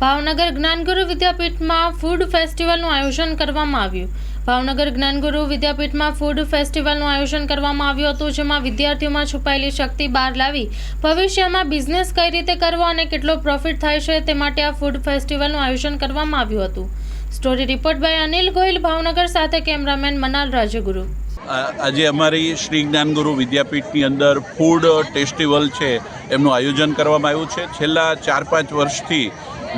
Bhavnagar Gyanguru વિદ્યાપીઠમાં food ફેસ્ટિવલનું આયોજન કરવામાં આવ્યું. ભાવનગર જ્ઞાનગુરુ વિદ્યાપીઠમાં ફૂડ ફેસ્ટિવલનું આયોજન કરવામાં આવ્યું હતું, જેમાં વિદ્યાર્થીઓમાં છુપાયેલી શક્તિ બહાર લાવી ભવિષ્યમાં બિઝનેસ કઈ રીતે કરવો અને કેટલો પ્રોફિટ થાય છે તે માટે આ ફૂડ ફેસ્ટિવલનું આયોજન કરવામાં આવ્યું હતું. Story report by Anil Gohil, Bhavnagar, સાથે કેમેરામેન મનાલ રાજગુરુ. આજે અમારી શ્રી જ્ઞાનગુરુ વિદ્યાપીઠની અંદર ફૂડ ફેસ્ટિવલ છે એમનું આયોજન કરવામાં આવ્યું છે. છેલ્લા 4-5 વર્ષથી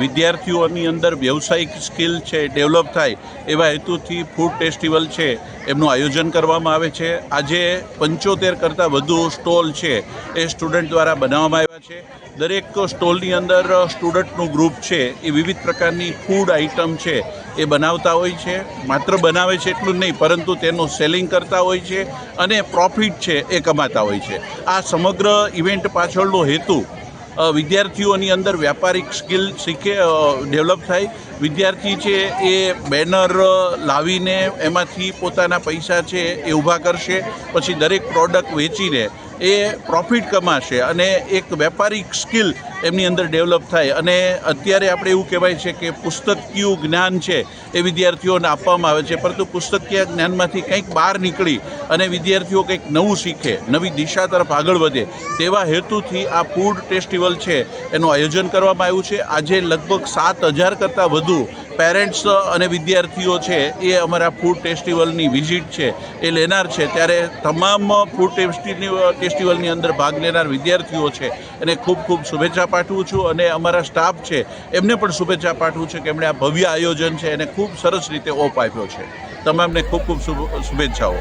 વિદ્યાર્થીઓની અંદર વ્યવસાયિક સ્કિલ છે ડેવલપ થાય એવા હેતુથી ફૂડ ફેસ્ટિવલ છે એમનું આયોજન કરવામાં આવે છે. આજે 75 કરતાં વધુ સ્ટોલ છે એ સ્ટુડન્ટ દ્વારા બનાવવામાં આવ્યા છે. દરેક સ્ટોલની અંદર સ્ટુડન્ટનું ગ્રુપ છે એ વિવિધ પ્રકારની ફૂડ આઇટમ છે એ બનાવતા હોય છે. માત્ર બનાવે છે એટલું જ નહીં, પરંતુ તેનું સેલિંગ કરતા હોય છે અને પ્રોફિટ છે એ કમાતા હોય છે. આ સમગ્ર ઇવેન્ટ પાછળનો હેતુ વિદ્યાર્થીઓની અંદર વ્યાપારિક સ્કિલ શીખે, ડેવલપ થાય. વિદ્યાર્થી છે એ બેનર લાવીને એમાંથી પોતાના પૈસા છે એ ઊભા કરશે, પછી દરેક પ્રોડક્ટ વેચીને એ પ્રોફિટ કમાશે અને એક વ્યાપારિક સ્કિલ એમની અંદર ડેવલપ થાય. અને અત્યારે આપણે એવું કહેવાય છે કે પુસ્તકીય જ્ઞાન છે એ વિદ્યાર્થીઓને આપવામાં આવે છે, પરંતુ પુસ્તકીય જ્ઞાનમાંથી કંઈક બહાર નીકળી અને વિદ્યાર્થીઓ કંઈક નવું શીખે, નવી દિશા તરફ આગળ વધે, તેવા હેતુથી આ ફૂડ ફેસ્ટિવલ છે એનું આયોજન કરવામાં આવ્યું છે. આજે લગભગ 7000 કરતાં વધુ પેરેન્ટ્સ અને વિદ્યાર્થીઓ છે એ અમારા ફૂડ ફેસ્ટિવલની વિઝિટ છે એ લેનાર છે. ત્યારે તમામ ફૂડ ફેસ્ટિવલની અંદર ભાગ લેનાર વિદ્યાર્થીઓ છે એને ખૂબ ખૂબ શુભેચ્છા પાઠવું છું, અને અમારા સ્ટાફ છે એમને પણ શુભેચ્છા પાઠવું છું કે એમણે આ ભવ્ય આયોજન છે એને ખૂબ સરસ રીતે ઓપ આપ્યો છે. તમામને ખૂબ ખૂબ શુભેચ્છાઓ.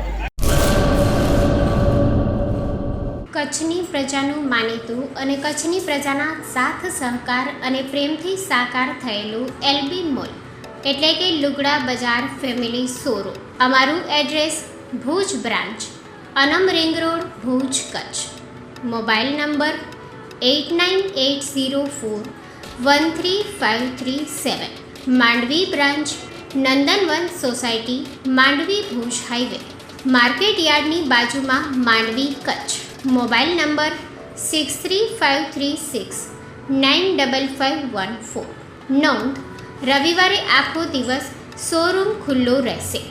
કચ્છની પ્રજાનું માનીતું અને કચ્છની પ્રજાના સાથ સહકાર અને પ્રેમથી સાકાર થયેલું એલબી મોલ એટલે કે લુગડા બજાર ફેમિલી શોરૂમ. અમારું address Bhuj branch, Anam ring road, Bhuj, Kutch. Mobile number 8980413537. Mandvi branch, Nandanvan society, Mandvi, Bhuj highway, market યાર્ડની બાજુમાં, માંડવી, કચ્છ. Mobile number 6353695514. નોંધ: રવિવારે આખો દિવસ શોરૂમ ખુલ્લો રહેશે.